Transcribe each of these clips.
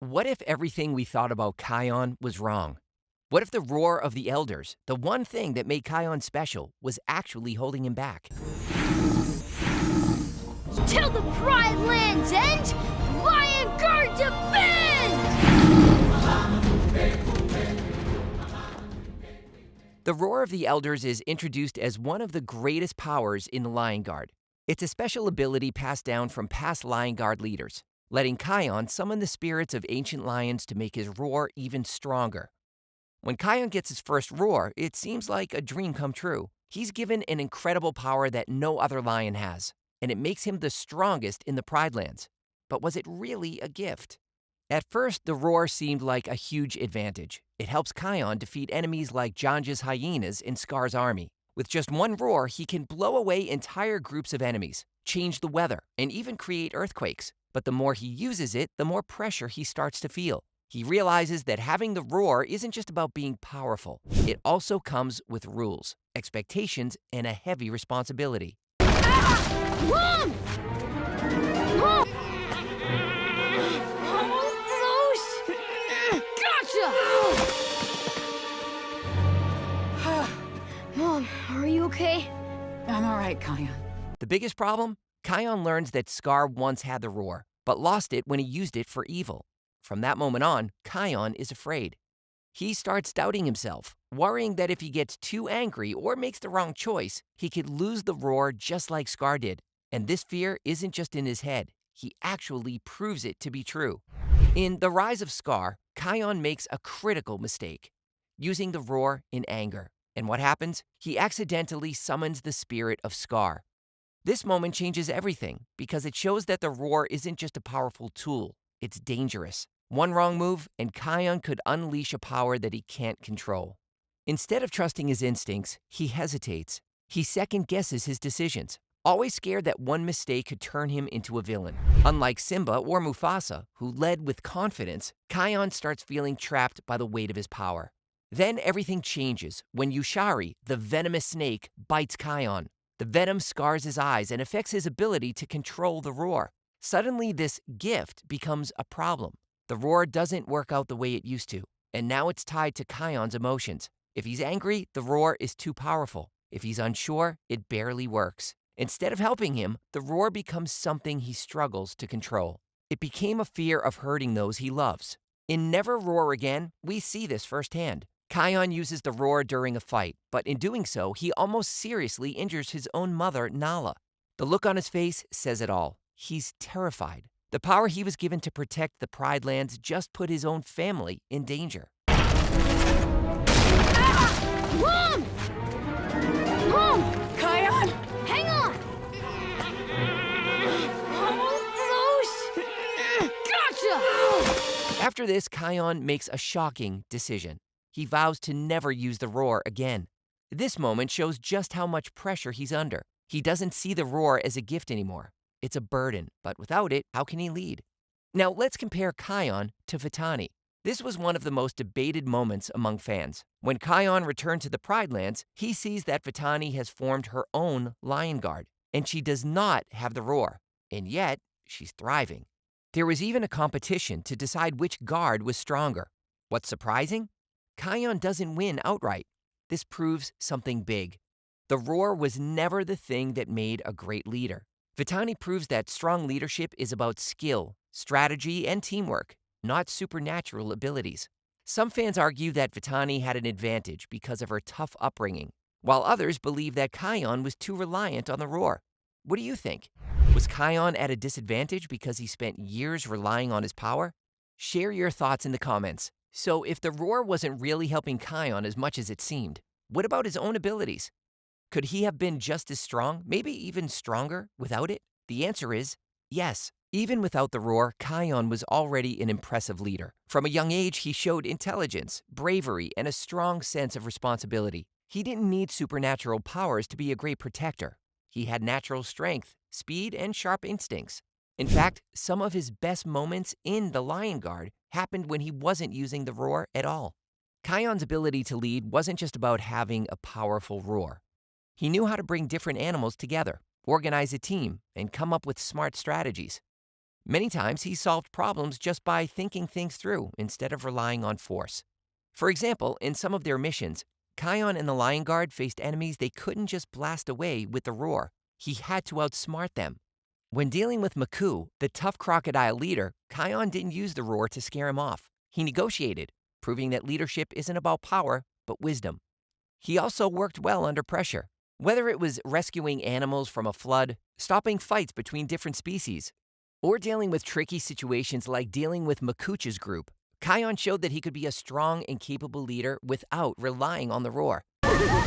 What if everything we thought about Kion was wrong? What if the roar of the elders, the one thing that made Kion special, was actually holding him back? Till the pride lands end, Lion Guard defend! The roar of the elders is introduced as one of the greatest powers in the Lion Guard. It's a special ability passed down from past Lion Guard leaders, letting Kion summon the spirits of ancient lions to make his roar even stronger. When Kion gets his first roar, it seems like a dream come true. He's given an incredible power that no other lion has, and it makes him the strongest in the Pride Lands. But was it really a gift? At first, the roar seemed like a huge advantage. It helps Kion defeat enemies like Janja's hyenas in Scar's army. With just one roar, he can blow away entire groups of enemies, change the weather, and even create earthquakes. But the more he uses it, the more pressure he starts to feel. He realizes that having the roar isn't just about being powerful. It also comes with rules, expectations, and a heavy responsibility. Mom! Mom! Almost! Gotcha! Mom, are you okay? I'm all right, Kion. The biggest problem? Kion learns that Scar once had the roar, but lost it when he used it for evil. From that moment on, Kion is afraid. He starts doubting himself, worrying that if he gets too angry or makes the wrong choice, he could lose the roar just like Scar did. And this fear isn't just in his head, he actually proves it to be true. In The Rise of Scar, Kion makes a critical mistake, using the roar in anger. And what happens? He accidentally summons the spirit of Scar. This moment changes everything because it shows that the roar isn't just a powerful tool, it's dangerous. One wrong move, and Kion could unleash a power that he can't control. Instead of trusting his instincts, he hesitates. He second-guesses his decisions, always scared that one mistake could turn him into a villain. Unlike Simba or Mufasa, who led with confidence, Kion starts feeling trapped by the weight of his power. Then everything changes when Yushari, the venomous snake, bites Kion. The venom scars his eyes and affects his ability to control the roar. Suddenly, this gift becomes a problem. The roar doesn't work out the way it used to, and now it's tied to Kion's emotions. If he's angry, the roar is too powerful. If he's unsure, it barely works. Instead of helping him, the roar becomes something he struggles to control. It became a fear of hurting those he loves. In Never Roar Again, we see this firsthand. Kion uses the roar during a fight, but in doing so, he almost seriously injures his own mother, Nala. The look on his face says it all. He's terrified. The power he was given to protect the Pride Lands just put his own family in danger. Mom! Mom! Kion! Hang on! Almost! Gotcha! After this, Kion makes a shocking decision. He vows to never use the roar again. This moment shows just how much pressure he's under. He doesn't see the roar as a gift anymore. It's a burden, but without it, how can he lead? Now let's compare Kion to Vitani. This was one of the most debated moments among fans. When Kion returned to the Pride Lands, he sees that Vitani has formed her own Lion Guard, and she does not have the roar, and yet she's thriving. There was even a competition to decide which guard was stronger. What's surprising? Kion doesn't win outright. This proves something big. The roar was never the thing that made a great leader. Vitani proves that strong leadership is about skill, strategy, and teamwork, not supernatural abilities. Some fans argue that Vitani had an advantage because of her tough upbringing, while others believe that Kion was too reliant on the roar. What do you think? Was Kion at a disadvantage because he spent years relying on his power? Share your thoughts in the comments. So if the roar wasn't really helping Kion as much as it seemed, what about his own abilities? Could he have been just as strong, maybe even stronger, without it? The answer is yes. Even without the roar, Kion was already an impressive leader. From a young age, he showed intelligence, bravery, and a strong sense of responsibility. He didn't need supernatural powers to be a great protector. He had natural strength, speed, and sharp instincts. In fact, some of his best moments in the Lion Guard happened when he wasn't using the roar at all. Kion's ability to lead wasn't just about having a powerful roar. He knew how to bring different animals together, organize a team, and come up with smart strategies. Many times he solved problems just by thinking things through instead of relying on force. For example, in some of their missions, Kion and the Lion Guard faced enemies they couldn't just blast away with the roar. He had to outsmart them. When dealing with Maku, the tough crocodile leader, Kion didn't use the roar to scare him off. He negotiated, proving that leadership isn't about power, but wisdom. He also worked well under pressure. Whether it was rescuing animals from a flood, stopping fights between different species, or dealing with tricky situations like dealing with Makucha's group, Kion showed that he could be a strong and capable leader without relying on the roar.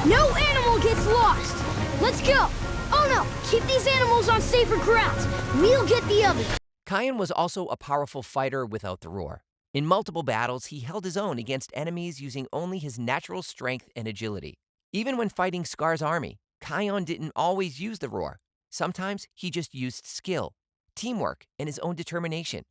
No animal gets lost! Let's go! Oh no! Keep these animals on safer grounds! We'll get the others! Kion was also a powerful fighter without the roar. In multiple battles, he held his own against enemies using only his natural strength and agility. Even when fighting Scar's army, Kion didn't always use the roar. Sometimes he just used skill, teamwork, and his own determination.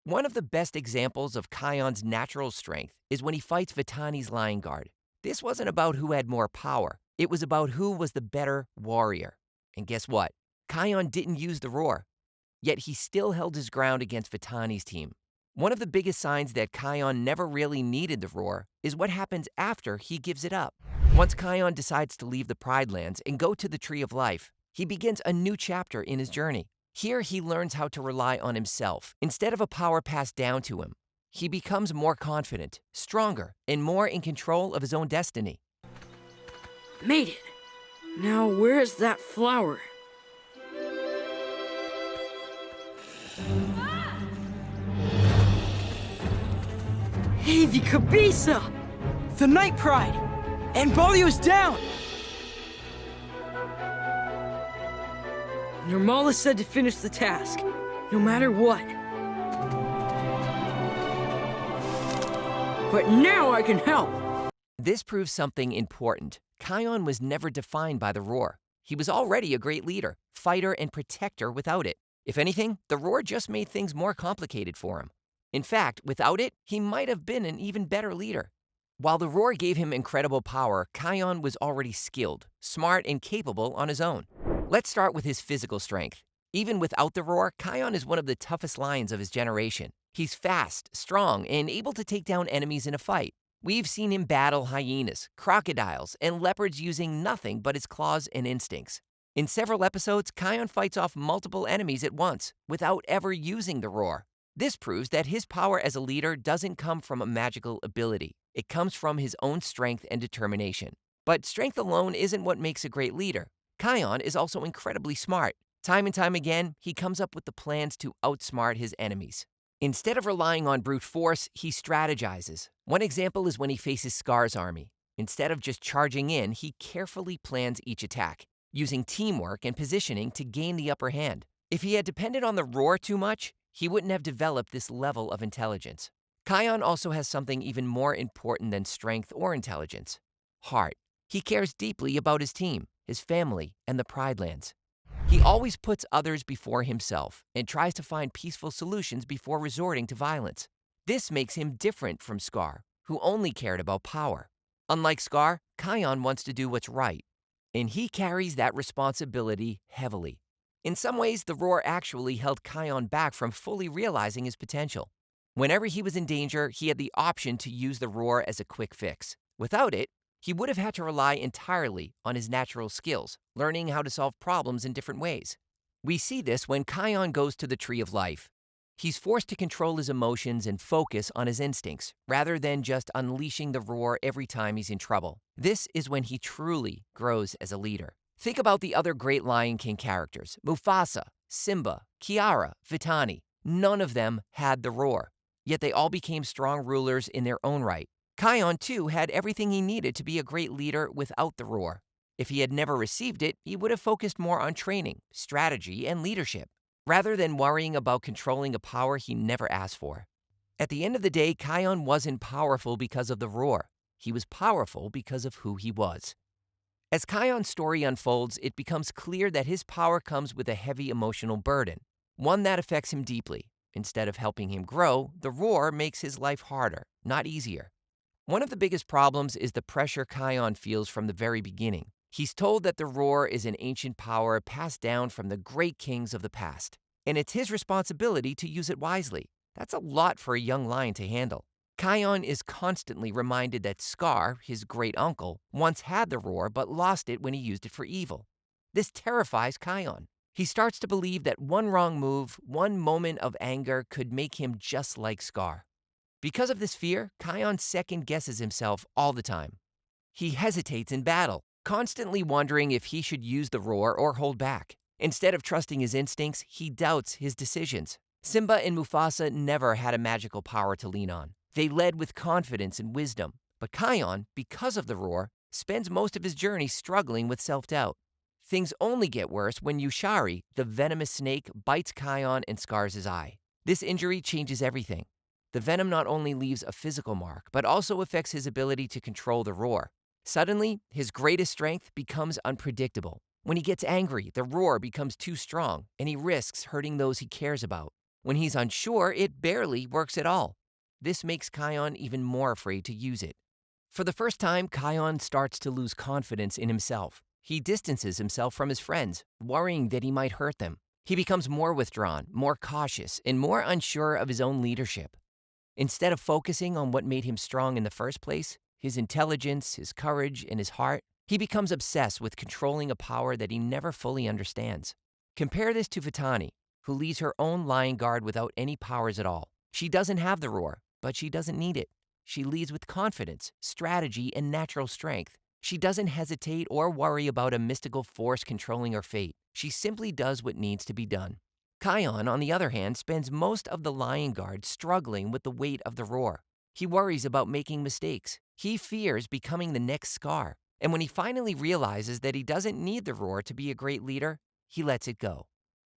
One of the best examples of Kion's natural strength is when he fights Vitani's Lion Guard. This wasn't about who had more power. It was about who was the better warrior. And guess what? Kion didn't use the roar. Yet he still held his ground against Vitani's team. One of the biggest signs that Kion never really needed the roar is what happens after he gives it up. Once Kion decides to leave the Pride Lands and go to the Tree of Life, he begins a new chapter in his journey. Here he learns how to rely on himself instead of a power passed down to him. He becomes more confident, stronger, and more in control of his own destiny. Made it. Now where is that flower? Hey, the Kabisa! The Night Pride! And Bolio's down! Nirmala said to finish the task, no matter what. But now I can help! This proves something important. Kion was never defined by the roar. He was already a great leader, fighter, and protector without it. If anything, the roar just made things more complicated for him. In fact, without it, he might have been an even better leader. While the roar gave him incredible power, Kion was already skilled, smart, and capable on his own. Let's start with his physical strength. Even without the roar, Kion is one of the toughest lions of his generation. He's fast, strong, and able to take down enemies in a fight. We've seen him battle hyenas, crocodiles, and leopards using nothing but his claws and instincts. In several episodes, Kion fights off multiple enemies at once, without ever using the roar. This proves that his power as a leader doesn't come from a magical ability. It comes from his own strength and determination. But strength alone isn't what makes a great leader. Kion is also incredibly smart. Time and time again, he comes up with the plans to outsmart his enemies. Instead of relying on brute force, he strategizes. One example is when he faces Scar's army. Instead of just charging in, he carefully plans each attack, using teamwork and positioning to gain the upper hand. If he had depended on the roar too much, he wouldn't have developed this level of intelligence. Kion also has something even more important than strength or intelligence: heart. He cares deeply about his team, his family, and the Pride Lands. He always puts others before himself and tries to find peaceful solutions before resorting to violence. This makes him different from Scar, who only cared about power. Unlike Scar, Kion wants to do what's right, and he carries that responsibility heavily. In some ways, the roar actually held Kion back from fully realizing his potential. Whenever he was in danger, he had the option to use the roar as a quick fix. Without it, he would have had to rely entirely on his natural skills, learning how to solve problems in different ways. We see this when Kion goes to the Tree of Life. He's forced to control his emotions and focus on his instincts, rather than just unleashing the roar every time he's in trouble. This is when he truly grows as a leader. Think about the other great Lion King characters: Mufasa, Simba, Kiara, Vitani. None of them had the roar, yet they all became strong rulers in their own right. Kion, too, had everything he needed to be a great leader without the roar. If he had never received it, he would have focused more on training, strategy, and leadership, rather than worrying about controlling a power he never asked for. At the end of the day, Kion wasn't powerful because of the roar. He was powerful because of who he was. As Kion's story unfolds, it becomes clear that his power comes with a heavy emotional burden, one that affects him deeply. Instead of helping him grow, the roar makes his life harder, not easier. One of the biggest problems is the pressure Kion feels from the very beginning. He's told that the roar is an ancient power passed down from the great kings of the past. and it's his responsibility to use it wisely. That's a lot for a young lion to handle. Kion is constantly reminded that Scar, his great uncle, once had the roar but lost it when he used it for evil. This terrifies Kion. He starts to believe that one wrong move, one moment of anger could make him just like Scar. Because of this fear, Kion second guesses himself all the time. He hesitates in battle, constantly wondering if he should use the roar or hold back. Instead of trusting his instincts, he doubts his decisions. Simba and Mufasa never had a magical power to lean on. They led with confidence and wisdom. But Kion, because of the roar, spends most of his journey struggling with self-doubt. Things only get worse when Yushari, the venomous snake, bites Kion and scars his eye. This injury changes everything. The venom not only leaves a physical mark, but also affects his ability to control the roar. Suddenly, his greatest strength becomes unpredictable. When he gets angry, the roar becomes too strong, and he risks hurting those he cares about. When he's unsure, it barely works at all. This makes Kion even more afraid to use it. For the first time, Kion starts to lose confidence in himself. He distances himself from his friends, worrying that he might hurt them. He becomes more withdrawn, more cautious, and more unsure of his own leadership. Instead of focusing on what made him strong in the first place, his intelligence, his courage, and his heart, he becomes obsessed with controlling a power that he never fully understands. Compare this to Vitani, who leads her own lion guard without any powers at all. She doesn't have the roar, but she doesn't need it. She leads with confidence, strategy, and natural strength. She doesn't hesitate or worry about a mystical force controlling her fate. She simply does what needs to be done. Kion, on the other hand, spends most of the lion guard struggling with the weight of the roar. He worries about making mistakes. He fears becoming the next Scar. And when he finally realizes that he doesn't need the roar to be a great leader, he lets it go.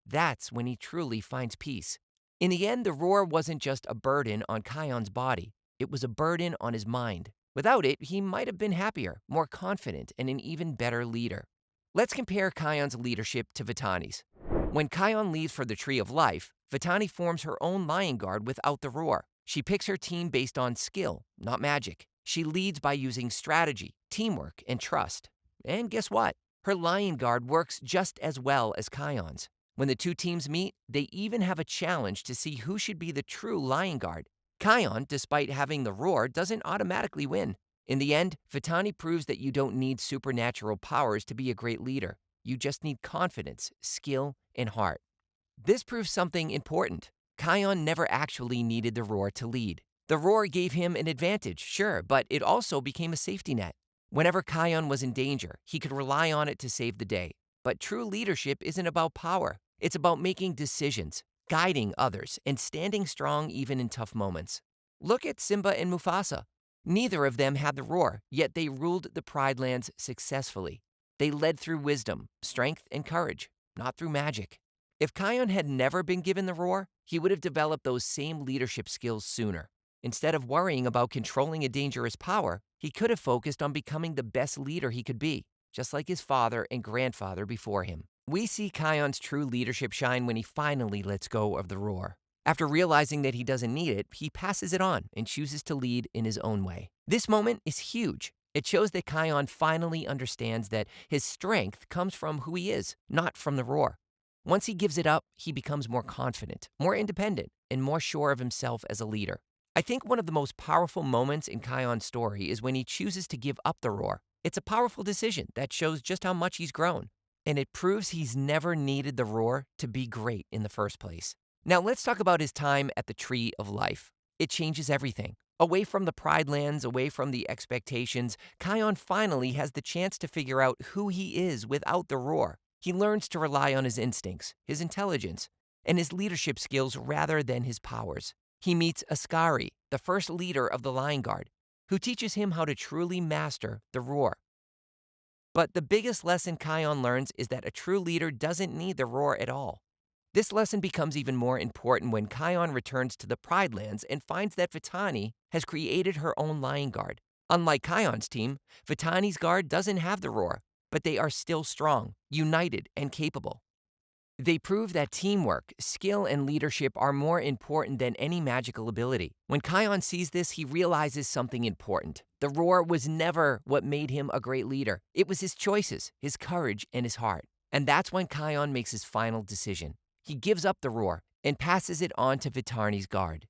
That's when he truly finds peace. In the end, the roar wasn't just a burden on Kion's body. It was a burden on his mind. Without it, he might have been happier, more confident, and an even better leader. Let's compare Kion's leadership to Vitani's. When Kion leaves for the Tree of Life, Vitani forms her own lion guard without the roar. She picks her team based on skill, not magic. She leads by using strategy, teamwork, and trust. And guess what? Her lion guard works just as well as Kion's. When the two teams meet, they even have a challenge to see who should be the true lion guard. Kion, despite having the roar, doesn't automatically win. In the end, Vitani proves that you don't need supernatural powers to be a great leader. You just need confidence, skill, and heart. This proves something important. Kion never actually needed the roar to lead. The roar gave him an advantage, sure, but it also became a safety net. Whenever Kion was in danger, he could rely on it to save the day. But true leadership isn't about power. It's about making decisions, guiding others, and standing strong even in tough moments. Look at Simba and Mufasa. Neither of them had the roar, yet they ruled the Pride Lands successfully. They led through wisdom, strength, and courage, not through magic. If Kion had never been given the roar, he would have developed those same leadership skills sooner. Instead of worrying about controlling a dangerous power, he could have focused on becoming the best leader he could be, just like his father and grandfather before him. We see Kion's true leadership shine when he finally lets go of the roar. After realizing that he doesn't need it, he passes it on and chooses to lead in his own way. This moment is huge. It shows that Kion finally understands that his strength comes from who he is, not from the roar. Once he gives it up, he becomes more confident, more independent, and more sure of himself as a leader. I think one of the most powerful moments in Kion's story is when he chooses to give up the roar. It's a powerful decision that shows just how much he's grown, and it proves he's never needed the roar to be great in the first place. Now let's talk about his time at the Tree of Life. It changes everything. Away from the Pride Lands, away from the expectations, Kion finally has the chance to figure out who he is without the roar. He learns to rely on his instincts, his intelligence, and his leadership skills rather than his powers. He meets Askari, the first leader of the Lion Guard, who teaches him how to truly master the roar. But the biggest lesson Kion learns is that a true leader doesn't need the roar at all. This lesson becomes even more important when Kion returns to the Pride Lands and finds that Vitani has created her own Lion Guard. Unlike Kion's team, Vitani's guard doesn't have the roar, but they are still strong, united, and capable. They prove that teamwork, skill, and leadership are more important than any magical ability. When Kion sees this, he realizes something important. The roar was never what made him a great leader. It was his choices, his courage, and his heart. And that's when Kion makes his final decision. He gives up the roar and passes it on to Vitarni's guard.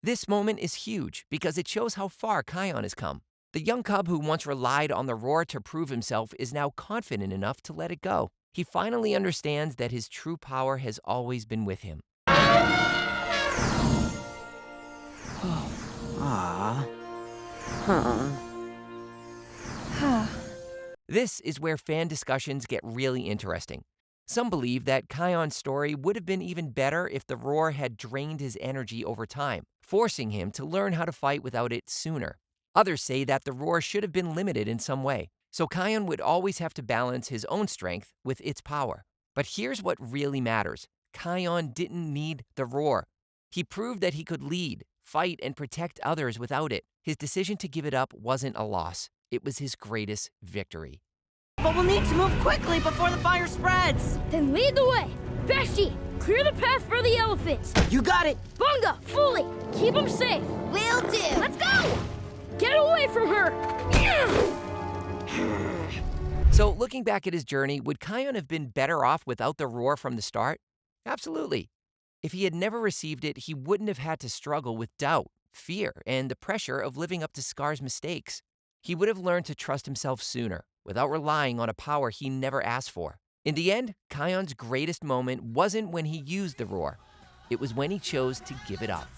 This moment is huge because it shows how far Kion has come. The young cub who once relied on the roar to prove himself is now confident enough to let it go. He finally understands that his true power has always been with him. Ah. This is where fan discussions get really interesting. Some believe that Kion's story would have been even better if the roar had drained his energy over time, forcing him to learn how to fight without it sooner. Others say that the roar should have been limited in some way, so Kion would always have to balance his own strength with its power. But here's what really matters. Kion didn't need the roar. He proved that he could lead, fight, and protect others without it. His decision to give it up wasn't a loss. It was his greatest victory. But we'll need to move quickly before the fire spreads. Then lead the way. Vashti, clear the path for the elephants. You got it. Bunga, Fully, keep them safe. Will do. Let's go! Get away from her! So, looking back at his journey, would Kion have been better off without the roar from the start? Absolutely. If he had never received it, he wouldn't have had to struggle with doubt, fear, and the pressure of living up to Scar's mistakes. He would have learned to trust himself sooner, without relying on a power he never asked for. In the end, Kion's greatest moment wasn't when he used the roar. It was when he chose to give it up.